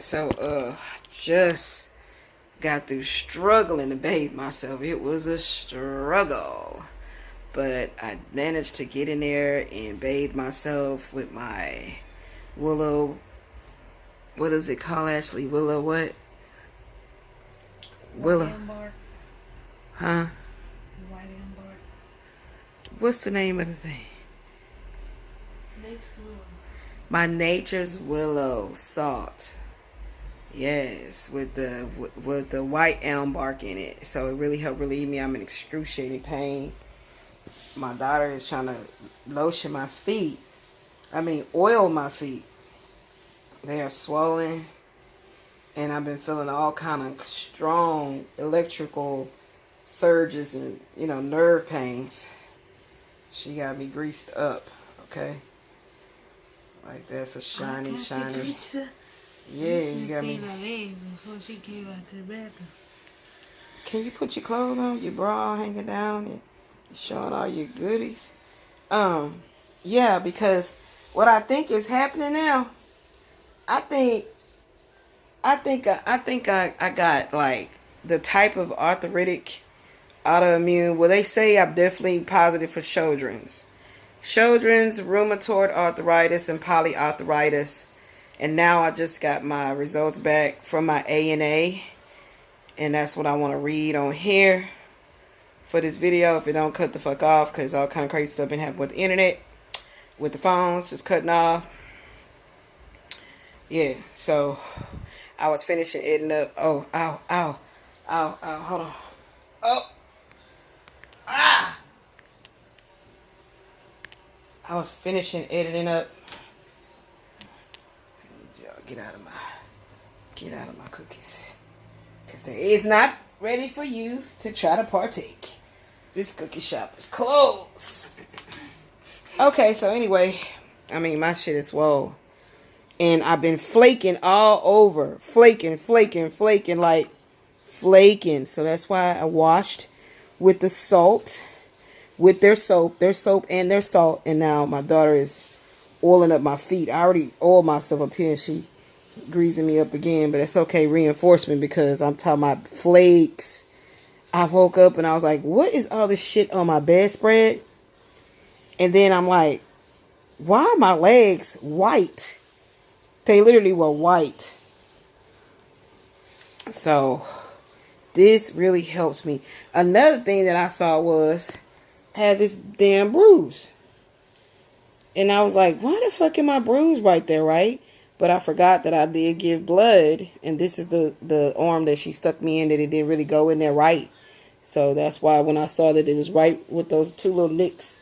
So, just got through struggling to bathe myself. It was a struggle. But I managed to get in there and bathe myself with my willow. What is it called, Ashley? Willow what? Willow. White bark. Huh? White bark. What's the name of the thing? Nature's willow. My Nature's Willow salt. Yes, with the white elm bark in it. So it really helped relieve me. I'm in excruciating pain. My daughter is trying to lotion my feet. Oil my feet. They are swollen. And I've been feeling all kind of strong electrical surges and, nerve pains. She got me greased up, okay? Like that's a shiny. Yeah, you got me. Her legs before she came out to the bathroom. Can you put your clothes on? Your bra hanging down and showing all your goodies? Yeah, because what I think is happening now, I think I got like the type of arthritic autoimmune. Well, they say I'm definitely positive for Sjogren's, rheumatoid arthritis, and polyarthritis. And now I just got my results back from my ANA. And that's what I want to read on here for this video. If it don't cut the fuck off, because all kind of crazy stuff been happening with the internet, with the phones just cutting off. Yeah, so I was finishing editing up. Oh, ow, hold on. Oh, I was finishing editing up. Get out of my cookies, because there is not ready for you to try to partake. This cookie shop is closed. Okay, so anyway, my shit is swole, and I've been flaking all over, flaking, like flaking. So that's why I washed with the salt, with their soap and their salt, and now my daughter is oiling up my feet. I already oiled myself up here, and she greasing me up again, but it's okay, reinforcement, because I'm talking about flakes. I woke up and I was like, what is all this shit on my bedspread? And then I'm like, why are my legs white? They literally were white. So this really helps me. Another thing that I saw was I had this damn bruise, and I was like, why the fuck am I bruised right there, right? But I forgot that I did give blood, and this is the arm that she stuck me in, that it didn't really go in there right. So that's why when I saw that it was right with those two little nicks,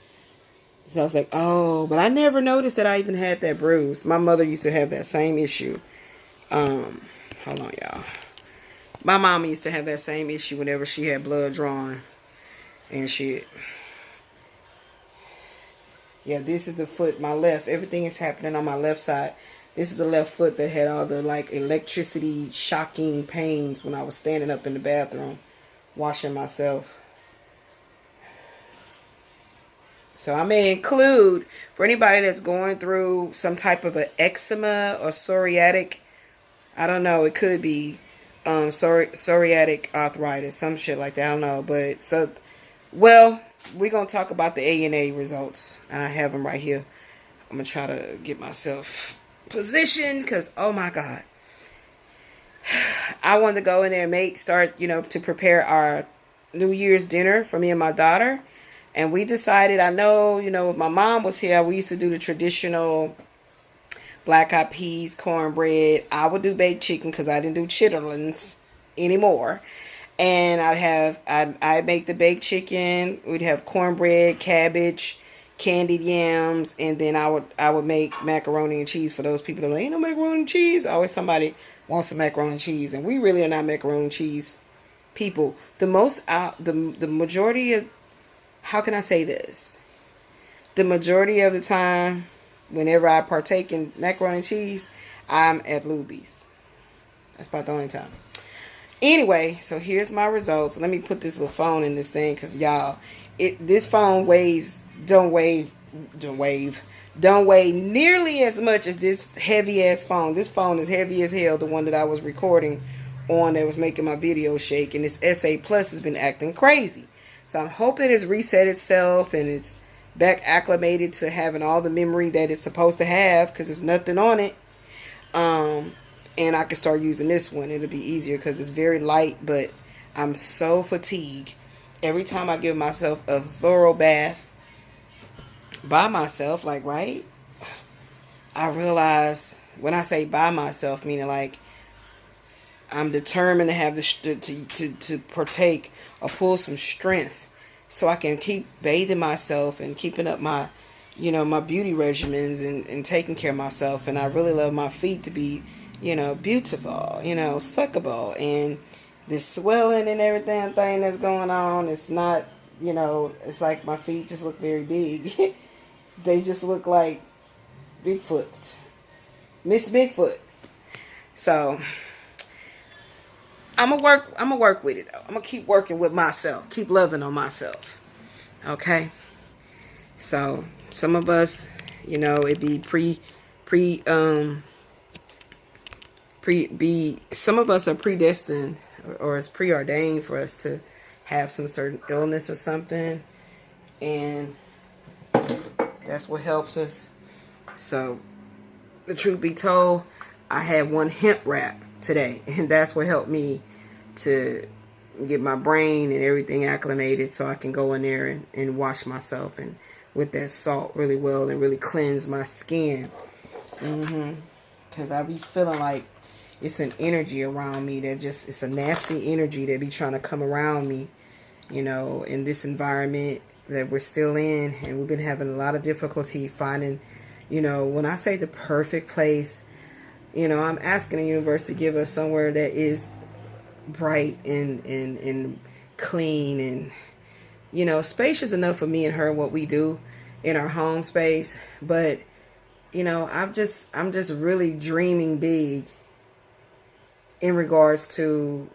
so I was like, oh, but I never noticed that I even had that bruise. My mother used to have that same issue. Hold on, y'all. My mama used to have that same issue whenever she had blood drawn and shit. Yeah, this is the foot, my left. Everything is happening on my left side. This is the left foot that had all the like electricity shocking pains when I was standing up in the bathroom washing myself. So I may include, for anybody that's going through some type of an eczema or psoriatic, I don't know, it could be psoriatic arthritis, some shit like that, I don't know. But so, well, we're going to talk about the ANA results, and I have them right here. I'm going to try to get myself positioned, because oh my god, I wanted to go in there and start to prepare our New Year's dinner for me and my daughter. And we decided, I know, if my mom was here, we used to do the traditional black eyed peas, cornbread. I would do baked chicken because I didn't do chitterlings anymore. And I'd make the baked chicken. We'd have cornbread, cabbage, candied yams, and then I would make macaroni and cheese for those people that ain't no macaroni and cheese. Always somebody wants some macaroni and cheese, and we really are not macaroni and cheese people. The majority of, how can I say this? The majority of the time, whenever I partake in macaroni and cheese, I'm at Luby's. That's about the only time. Anyway, so here's my results. Let me put this little phone in this thing, because y'all, this phone weighs, don't wave, don't weigh nearly as much as this heavy ass phone. This phone is heavy as hell, the one that I was recording on that was making my video shake, and this SA Plus has been acting crazy. So I'm hoping it's reset itself and it's back acclimated to having all the memory that it's supposed to have, because there's nothing on it. And I can start using this one. It'll be easier because it's very light, but I'm so fatigued. Every time I give myself a thorough bath by myself, like, right, I realize when I say by myself, meaning like I'm determined to have to partake or pull some strength so I can keep bathing myself and keeping up my, my beauty regimens and taking care of myself. And I really love my feet to be, beautiful, suckable. And this swelling and everything that's going on, it's not, it's like my feet just look very big. They just look like Bigfoot. Miss Bigfoot. So I'm gonna work with it though. I'm gonna keep working with myself. Keep loving on myself. Okay? So some of us, it be some of us are predestined, or it's preordained for us to have some certain illness or something, and that's what helps us. So the truth be told, I had one hemp wrap today, and that's what helped me to get my brain and everything acclimated so I can go in there and wash myself and with that salt really well and really cleanse my skin. Because I be feeling like it's an energy around me that just, it's a nasty energy that be trying to come around me, in this environment that we're still in. And we've been having a lot of difficulty finding, when I say the perfect place, I'm asking the universe to give us somewhere that is bright and clean and, spacious enough for me and her and what we do in our home space. But, I'm just really dreaming big in regards to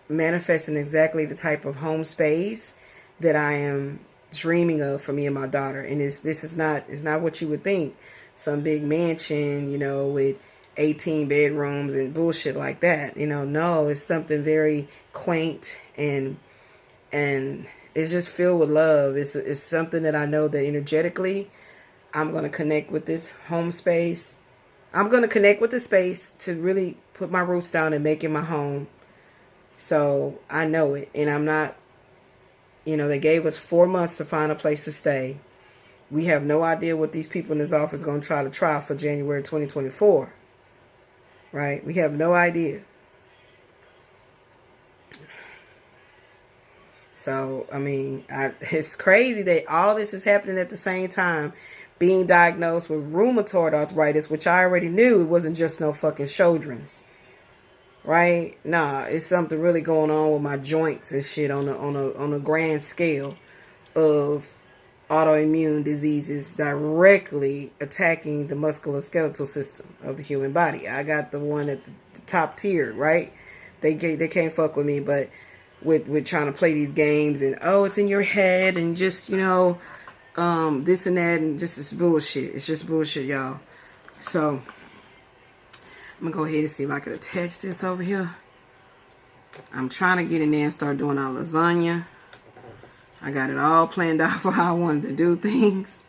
manifesting exactly the type of home space that I am dreaming of for me and my daughter. And it's not what you would think. Some big mansion, with 18 bedrooms and bullshit like that. No, it's something very quaint and it's just filled with love. It's something that I know that energetically I'm going to connect with this home space. I'm going to connect with the space to really put my roots down and make it my home. So I know it. And I'm not, they gave us 4 months to find a place to stay. We have no idea what these people in this office are going to try for January 2024. Right? We have no idea. So, I mean, it's crazy that all this is happening at the same time. Being diagnosed with rheumatoid arthritis, which I already knew it wasn't just no fucking Sjogren's. Right? Nah, it's something really going on with my joints and shit on a grand scale of autoimmune diseases directly attacking the musculoskeletal system of the human body. I got the one at the top tier, right? They can't fuck with me, but with trying to play these games and it's in your head and just this and that, and just it's bullshit. It's just bullshit, y'all. So I'm gonna go ahead and see if I can attach this over here. I'm trying to get in there and start doing our lasagna. I got it all planned out for how I wanted to do things.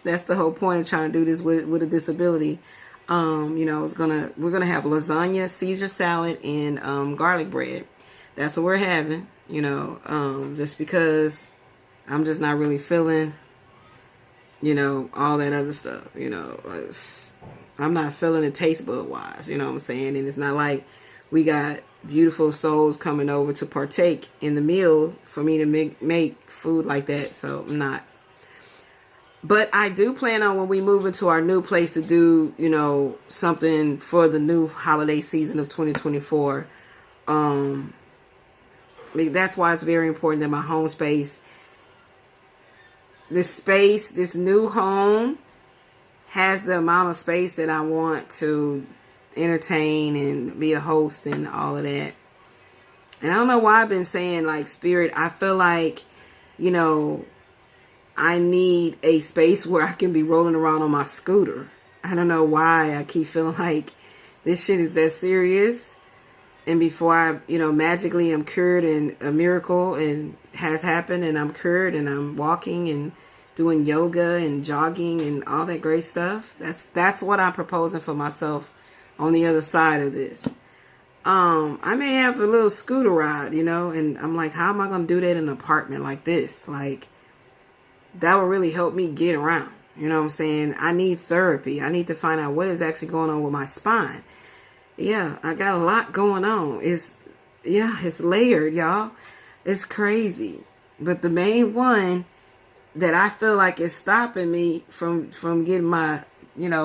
That's the whole point of trying to do this with a disability. We're gonna have lasagna, Caesar salad, and garlic bread. That's what we're having. Just because I'm just not really feeling, all that other stuff. I'm not feeling it taste bud wise. You know what I'm saying? And it's not like we got beautiful souls coming over to partake in the meal for me to make food like that. So I'm not. But I do plan on, when we move into our new place, to do, something for the new holiday season of 2024. That's why it's very important that my home space, this new home, has the amount of space that I want to entertain and be a host and all of that. And I don't know why I've been saying, like, spirit, I feel like, I need a space where I can be rolling around on my scooter. I don't know why I keep feeling like this shit is that serious. And before I, magically I'm cured and a miracle and has happened and I'm cured and I'm walking and doing yoga and jogging and all that great stuff. That's what I'm proposing for myself on the other side of this. I may have a little scooter ride, and I'm like, how am I going to do that in an apartment like this? Like, that will really help me get around. You know what I'm saying? I need therapy. I need to find out what is actually going on with my spine. Yeah, I got a lot going on. It's layered, y'all. It's crazy. But the main one that I feel like is stopping me from getting my,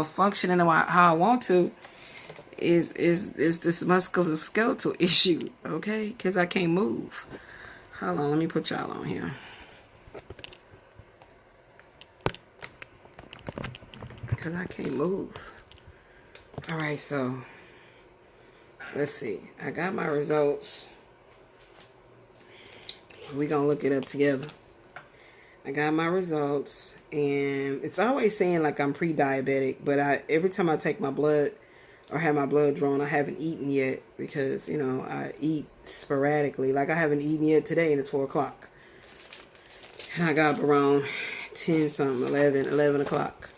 functioning how I want to is this musculoskeletal issue, okay? Because I can't move. Hold on, let me put y'all on here. Because I can't move. All right, so let's see. I got my results. We're going to look it up together. I got my results. And it's always saying like I'm pre-diabetic. But every time I take my blood or have my blood drawn, I haven't eaten yet. Because, I eat sporadically. Like I haven't eaten yet today and it's 4 o'clock. And I got up around 10 something, 11 o'clock.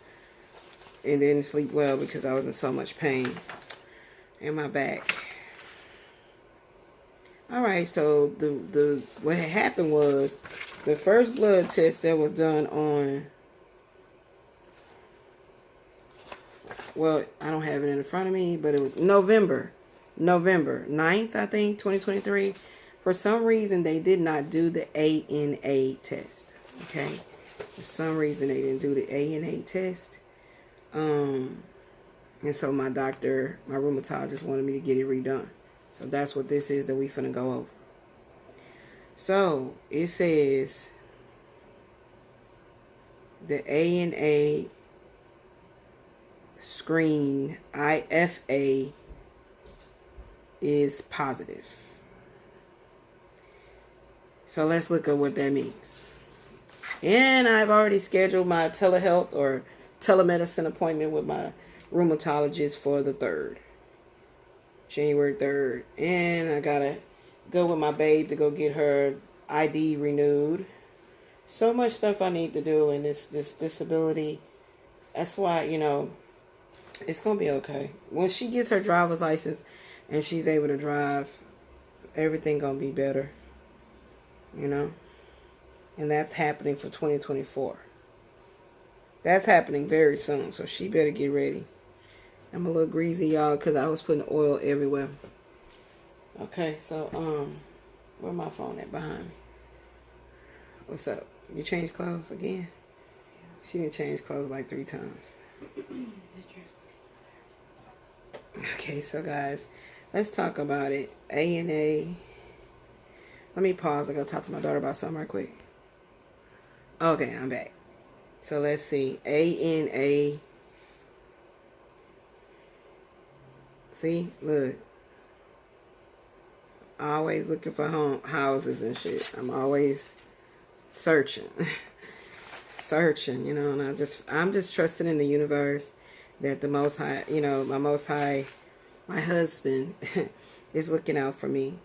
And didn't sleep well because I was in so much pain in my back. Alright, so what had happened was the first blood test that was done on, well, I don't have it in front of me, but it was November 9th, I think, 2023. For some reason, they did not do the ANA test. Okay? For some reason, they didn't do the ANA test. And so my rheumatologist wanted me to get it redone. So that's what this is that we finna go over. So it says the ANA screen IFA is positive. So let's look at what that means. And I've already scheduled my telehealth or telemedicine appointment with my rheumatologist for the 3rd. January 3rd. And I gotta go with my babe to go get her ID renewed. So much stuff I need to do in this disability. That's why, it's gonna be okay. When she gets her driver's license and she's able to drive, everything gonna be better. And that's happening for 2024. That's happening very soon, so she better get ready. I'm a little greasy, y'all, because I was putting oil everywhere. Okay, so, where my phone at behind me? What's up? You changed clothes again? She didn't change clothes like 3 times. Okay, so guys, let's talk about it. ANA. Let me pause. I gotta talk to my daughter about something right quick. Okay, I'm back. So let's see. ANA. See, look. Always looking for houses and shit. I'm always searching. And I'm just trusting in the universe that the Most High, my husband is looking out for me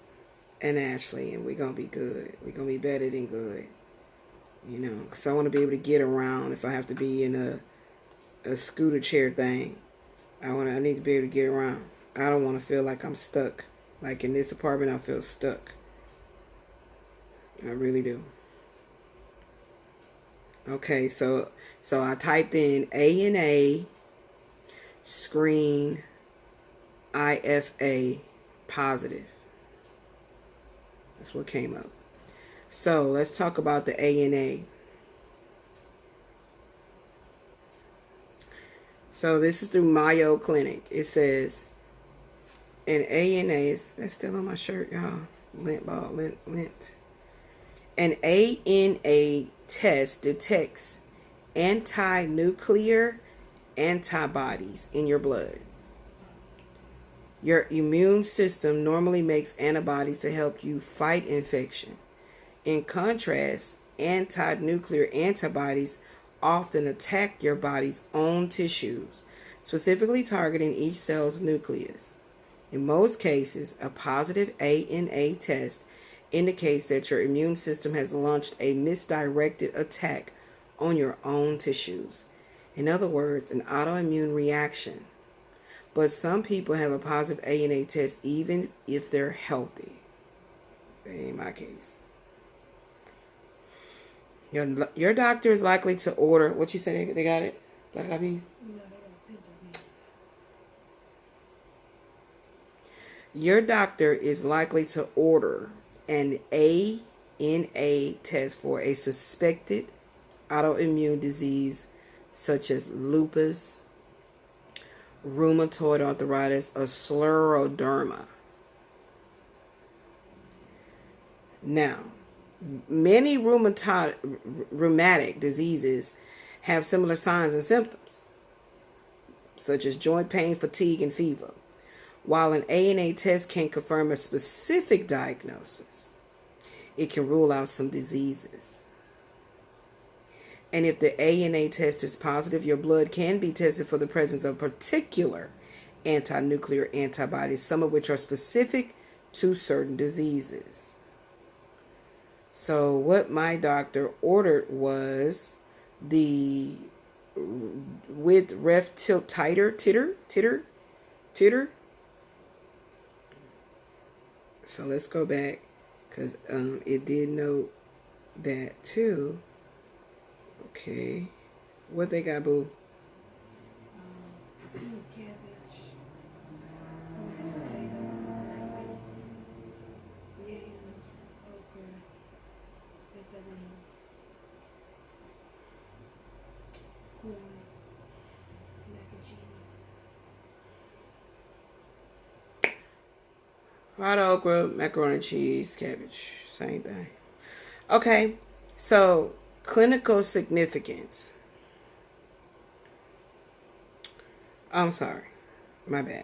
and Ashley, and we're gonna be good. We're gonna be better than good. Because I want to be able to get around if I have to be in a scooter chair thing. I need to be able to get around. I don't want to feel like I'm stuck. Like in this apartment, I feel stuck. I really do. Okay, so I typed in ANA screen IFA positive. That's what came up. So let's talk about the ANA. So this is through Mayo Clinic. It says an ANA, that's still on my shirt, y'all. Lint. An ANA test detects antinuclear antibodies in your blood. Your immune system normally makes antibodies to help you fight infection. In contrast, antinuclear antibodies often attack your body's own tissues, specifically targeting each cell's nucleus. In most cases, a positive ANA test indicates that your immune system has launched a misdirected attack on your own tissues. In other words, an autoimmune reaction. But some people have a positive ANA test even if they're healthy. That ain't my case. Your doctor is likely to order, what you said they got it? Black Eyed Peas? No, they got pink diabetes. Your doctor is likely to order an ANA test for a suspected autoimmune disease such as lupus, rheumatoid arthritis, or scleroderma. Now, many rheumatic diseases have similar signs and symptoms, such as joint pain, fatigue, and fever. While an ANA test can confirm a specific diagnosis, it can rule out some diseases. And if the ANA test is positive, your blood can be tested for the presence of particular antinuclear antibodies, some of which are specific to certain diseases. So what my doctor ordered was the with ref titter. So let's go back because it did note that too. Okay, what they got, boo? Cabbage, mashed potatoes, gravy, yams, okra, pinto beans, corn, mac and cheese. Fried okra, macaroni and cheese, cabbage, same thing. Okay, so clinical significance. I'm sorry, my bad.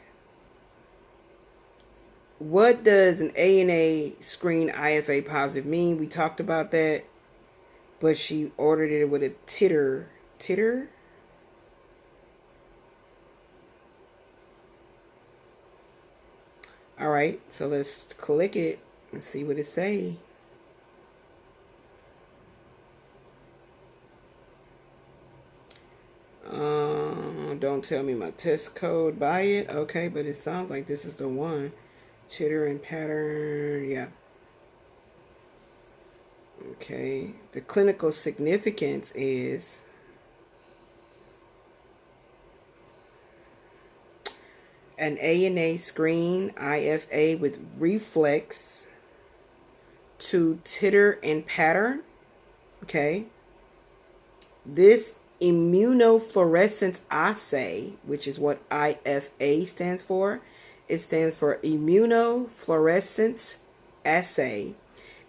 What does an ANA screen IFA positive mean? We talked about that, but she ordered it with a titter. All right, so let's click it and see what it say. Don't tell me my test code by it. Okay, but it sounds like this is the one. Chitter and pattern, yeah. Okay, the clinical significance is an ANA screen IFA with reflex to titter and pattern. Okay, this immunofluorescence assay, which is what IFA stands for. It stands for immunofluorescence assay.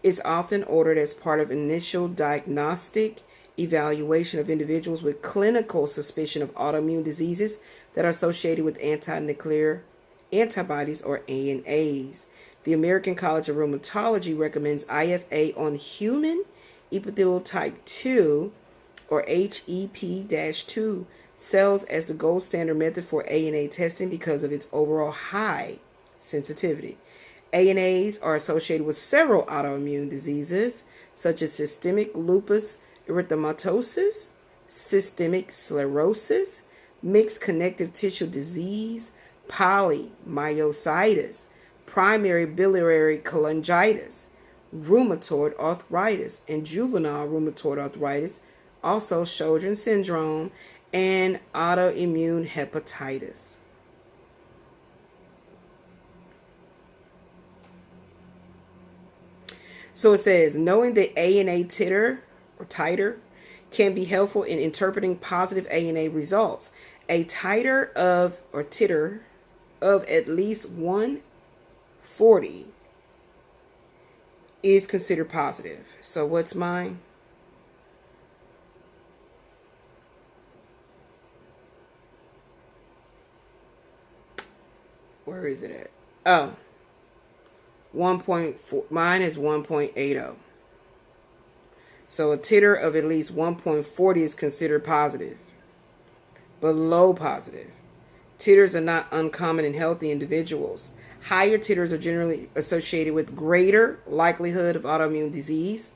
Is often ordered as part of initial diagnostic evaluation of individuals with clinical suspicion of autoimmune diseases that are associated with antinuclear antibodies or ANAs. The American College of Rheumatology recommends IFA on human epithelial type 2 or HEP-2 cells as the gold standard method for ANA testing because of its overall high sensitivity. ANAs are associated with several autoimmune diseases such as systemic lupus erythematosus, systemic sclerosis, mixed connective tissue disease, polymyositis, primary biliary cholangitis, rheumatoid arthritis, and juvenile rheumatoid arthritis, also Sjögren's syndrome, and autoimmune hepatitis. So it says, knowing the ANA titter or titer can be helpful in interpreting positive ANA results. A titer of or titter of at least 140 is considered positive. So what's mine? Where is it at? Oh, 1.4. Mine is 1.80. So a titer of at least 1.40 is considered positive. Below positive. Titers are not uncommon in healthy individuals. Higher titers are generally associated with greater likelihood of autoimmune disease.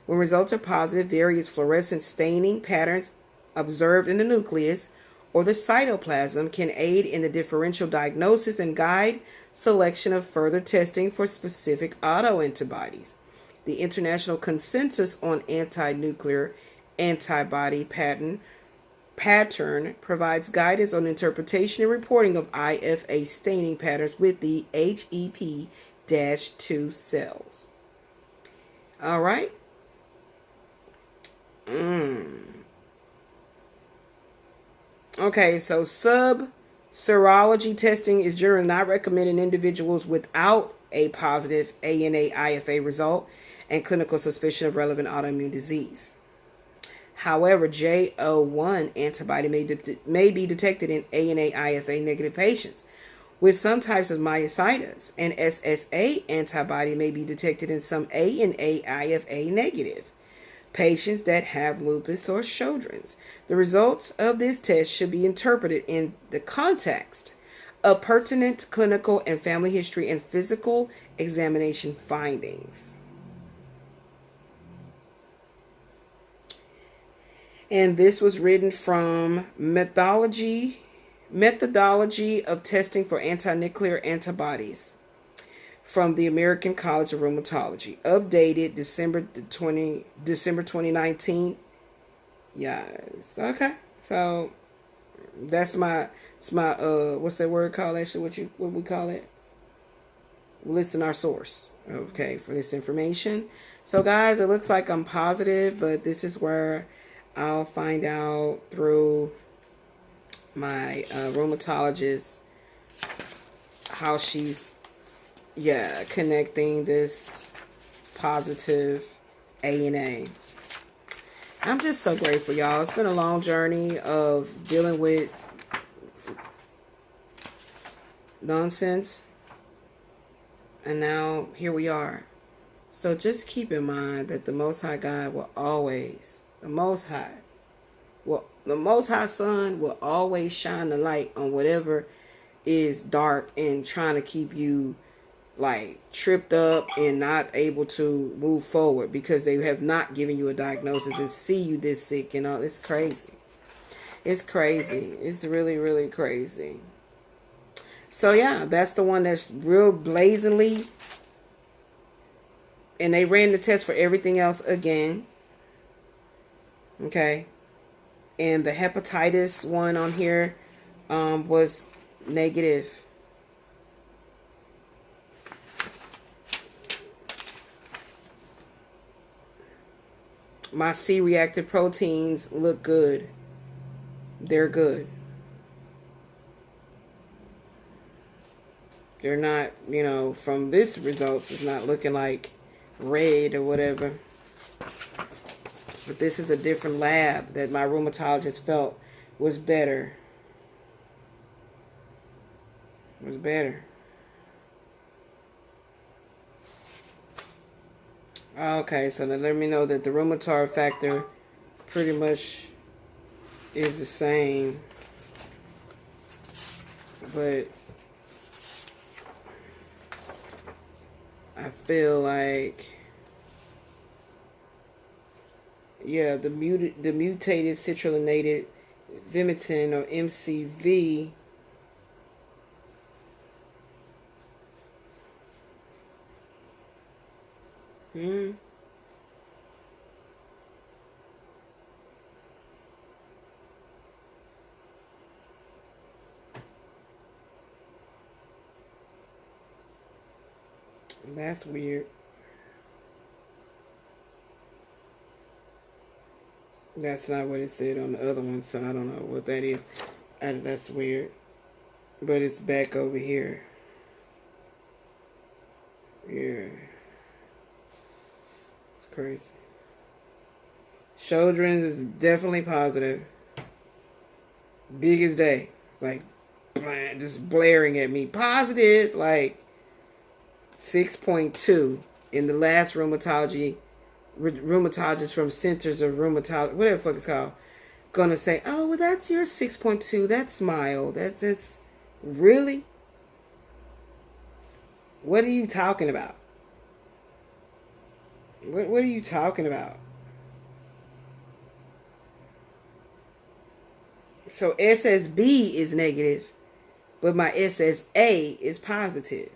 When results are positive, various fluorescent staining patterns observed in the nucleus or the cytoplasm can aid in the differential diagnosis and guide selection of further testing for specific autoantibodies. The international consensus on antinuclear antibody pattern provides guidance on interpretation and reporting of IFA staining patterns with the HEP-2 cells. All right. Okay, so sub-serology testing is generally not recommended in individuals without a positive ANA IFA result and clinical suspicion of relevant autoimmune disease. However, JO1 antibody may be detected in ANA IFA negative patients with some types of myositis, and SSA antibody may be detected in some ANA IFA negative patients that have lupus or Sjogren's. The results of this test should be interpreted in the context of pertinent clinical and family history and physical examination findings. And this was written from Methodology of Testing for Antinuclear Antibodies from the American College of Rheumatology, updated December 2019. Yes. Okay. So that's my what's that word called actually? What we call it? Listing our source. Okay, for this information. So guys, it looks like I'm positive, but this is where I'll find out through my rheumatologist how she's connecting this positive ANA. I'm just so grateful, y'all. It's been a long journey of dealing with nonsense, and now here we are. So just keep in mind that the Most High God will always, the Most High Sun will always shine the light on whatever is dark and trying to keep you like tripped up and not able to move forward because they have not given you a diagnosis and see you this sick and all. It's crazy. It's crazy. It's really, really crazy. So yeah, that's the one that's real blazingly. And they ran the test for everything else again. Okay. And the hepatitis one on here was negative. My C-reactive proteins look good. They're good. They're not, from this results, it's not looking like red or whatever. But this is a different lab that my rheumatologist felt was better. Was better. Okay, so then let me know that the rheumatoid factor pretty much is the same. But I feel like, the mutated citrullonated vimentin, or MCV, That's weird. That's not what it said on the other one, so I don't know what that is. That's weird. But it's back over here. Yeah. It's crazy. Sjogren's is definitely positive. Biggest day. It's like just blaring at me. Positive, like 6.2 in the last rheumatology rheumatologists from centers of rheumatology, whatever the fuck it's called, gonna say, oh, well, that's your 6.2. That's mild. That's really. What are you talking about? What are you talking about? So SSB is negative, but my SSA is positive.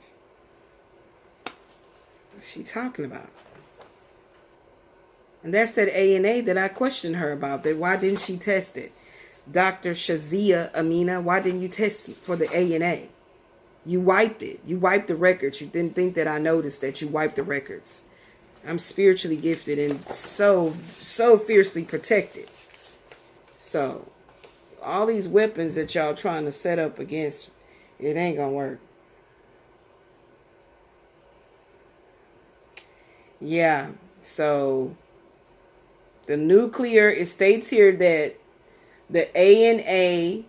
What's she talking about? And that's that ANA that I questioned her about. That why didn't she test it? Dr. Shazia Amina, why didn't you test for the ANA? You wiped it. You wiped the records. You didn't think that I noticed that you wiped the records. I'm spiritually gifted and so fiercely protected. So, all these weapons that y'all trying to set up against, it ain't gonna work. Yeah, so the nuclear, it states here that the ANA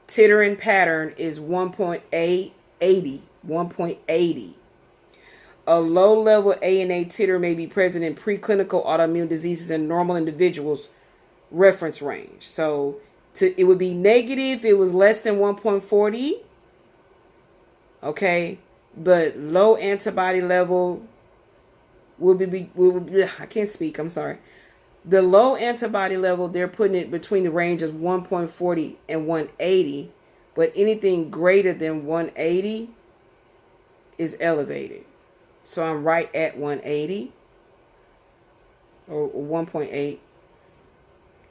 titering pattern is 1.80. 1.80. A low-level ANA titter may be present in preclinical autoimmune diseases in normal individuals' reference range. So it would be negative if it was less than 1.40. Okay, but low antibody level will be I can't speak. I'm sorry. The low antibody level, they're putting it between the range of 1.40 and 180, but anything greater than 180 is elevated. So I'm right at 180 or 1.8.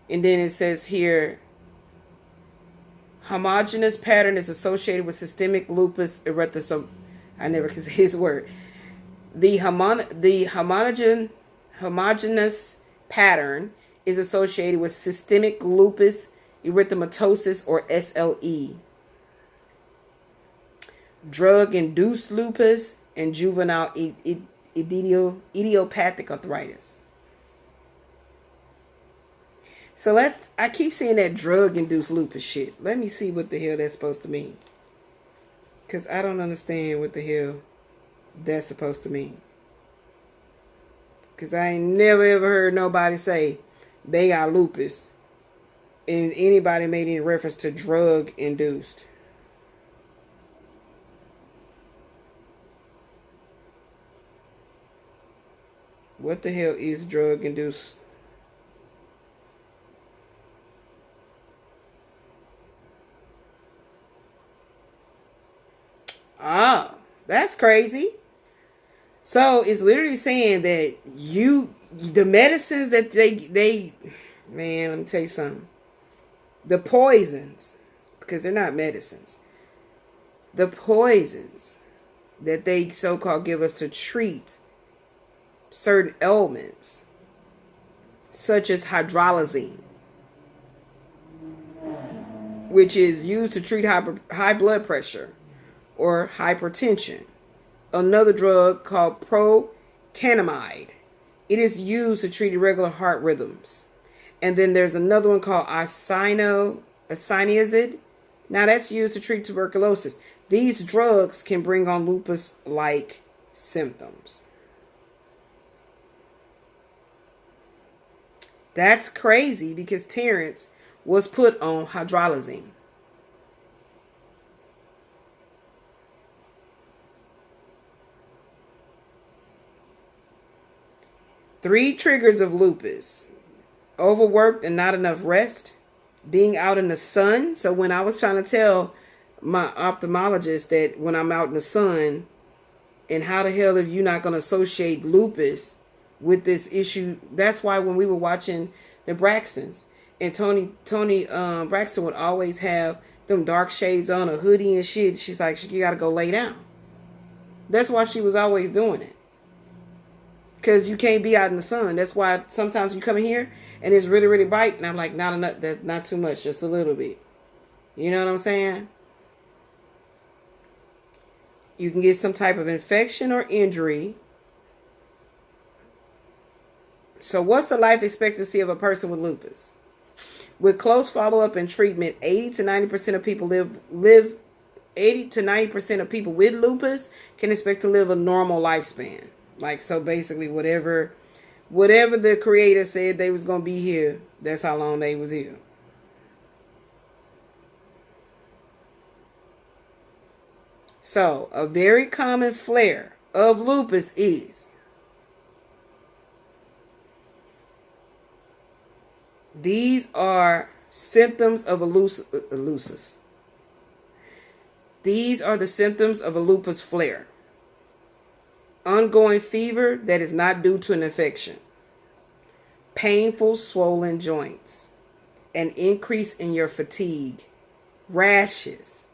And then it says here, homogeneous pattern is associated with systemic lupus erythematosus. I never can say his word. The homogeneous pattern is associated with systemic lupus erythematosus, or SLE, drug-induced lupus, and juvenile idiopathic arthritis. So I keep seeing that drug-induced lupus shit. Let me see what the hell that's supposed to mean. Because I don't understand what the hell that's supposed to mean. Because I ain't never ever heard nobody say they got lupus and anybody made any reference to drug-induced. What the hell is drug-induced? Ah, that's crazy. So it's literally saying that the medicines that they, man, let me tell you something. The poisons, because they're not medicines. The poisons that they so-called give us to treat certain ailments, such as hydrolysine, which is used to treat high blood pressure or hypertension. Another drug called procainamide. It is used to treat irregular heart rhythms. And then there's another one called isoniazid. Now that's used to treat tuberculosis. These drugs can bring on lupus-like symptoms. That's crazy because Terrence was put on hydrolysine. Three triggers of lupus: overworked and not enough rest, being out in the sun. So when I was trying to tell my ophthalmologist that when I'm out in the sun, and how the hell are you not going to associate lupus with this issue? That's why when we were watching the Braxtons, and Tony Braxton would always have them dark shades on, a hoodie and shit. She's like, you got to go lay down. That's why she was always doing it. Because you can't be out in the sun. That's why sometimes you come in here and it's really, really bright. And I'm like, not enough, not too much, just a little bit. You know what I'm saying? You can get some type of infection or injury. So what's the life expectancy of a person with lupus? With close follow-up and treatment, 80 to 90% of people live 80 to 90% of people with lupus can expect to live a normal lifespan. Like, so basically whatever Whatever the creator said they was going to be here, that's how long they was here. So, a very common flare of lupus is these are symptoms of a lupus. These are the symptoms of a lupus flare. Ongoing fever that is not due to an infection. Painful swollen joints. An increase in your fatigue. Rashes.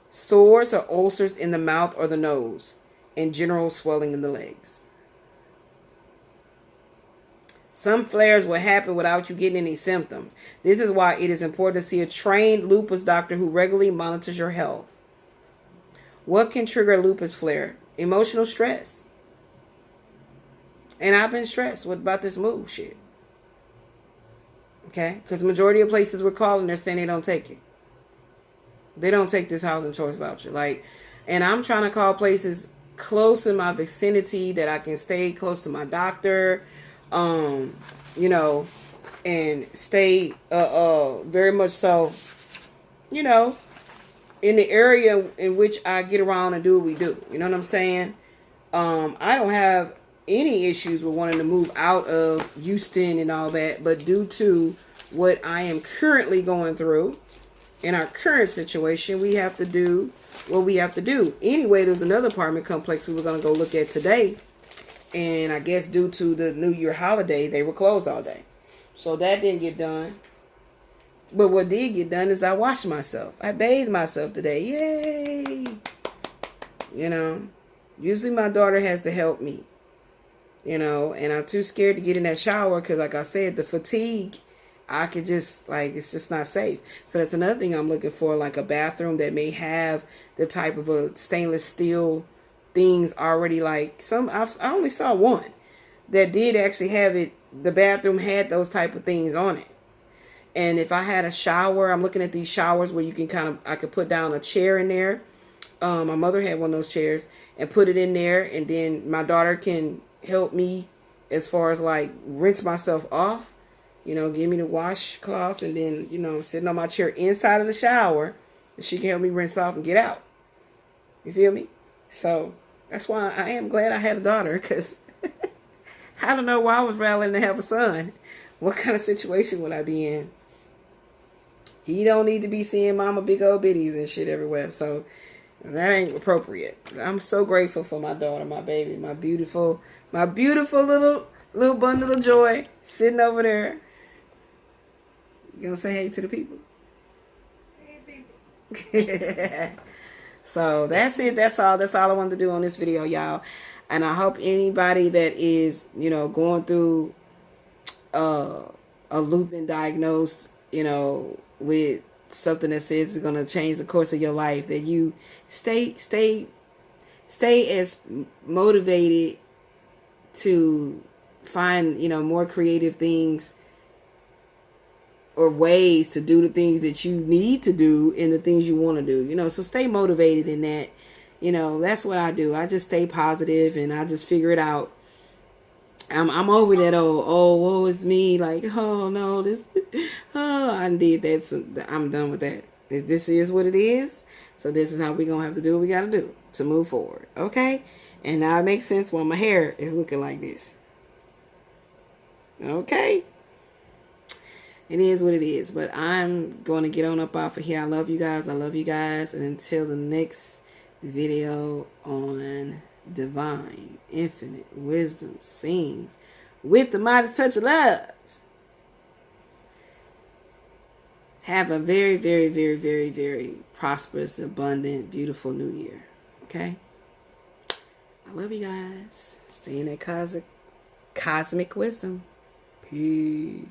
Sores or ulcers in the mouth or the nose. And general swelling in the legs. Some flares will happen without you getting any symptoms. This is why it is important to see a trained lupus doctor who regularly monitors your health. What can trigger a lupus flare? Emotional stress. And I've been stressed about this move shit. Okay? Because the majority of places we're calling, they're saying they don't take it. They don't take this housing choice voucher. And I'm trying to call places close in my vicinity that I can stay close to my doctor. And stay very much so, in the area in which I get around and do what we do. You know what I'm saying? I don't have any issues with wanting to move out of Houston and all that, but due to what I am currently going through in our current situation, we have to do what we have to do. Anyway, there's another apartment complex we were going to go look at today. And I guess due to the New Year holiday, they were closed all day. So that didn't get done. But what did get done is I washed myself. I bathed myself today. Yay! Usually my daughter has to help me. And I'm too scared to get in that shower because, like I said, the fatigue, I could just, it's just not safe. So that's another thing I'm looking for, like a bathroom that may have the type of a stainless steel things already. I only saw one that did actually have it. The bathroom had those type of things on it. And if I had a shower, I'm looking at these showers where you can I could put down a chair in there. My mother had one of those chairs and put it in there. And then my daughter can help me as far as rinse myself off, give me the washcloth. And then, I'm sitting on my chair inside of the shower and she can help me rinse off and get out. You feel me? So that's why I am glad I had a daughter, because I don't know why I was rattling to have a son. What kind of situation would I be in? He don't need to be seeing mama big old bitties and shit everywhere. So that ain't appropriate. I'm so grateful for my daughter, my baby, my beautiful little bundle of joy sitting over there. You gonna say hey to the people? Hey, baby. So that's it. That's all I wanted to do on this video, y'all. And I hope anybody that is, going through a lupus diagnosed, with something that says it's going to change the course of your life, that you stay as motivated to find, more creative things or ways to do the things that you need to do and the things you want to do, so stay motivated in that. That's what I do. I just stay positive and I just figure it out. I'm over that woe is me. Oh no, I did that. So I'm done with that. This is what it is. So this is how we're going to have to do what we got to do to move forward. Okay. And now it makes sense why my hair is looking like this. Okay. It is what it is. But I'm going to get on up off of here. I love you guys. And until the next video on divine, infinite wisdom sings with the modest touch of love. Have a very, very, very, very, very prosperous, abundant, beautiful new year. Okay? I love you guys. Stay in that cosmic wisdom. Peace.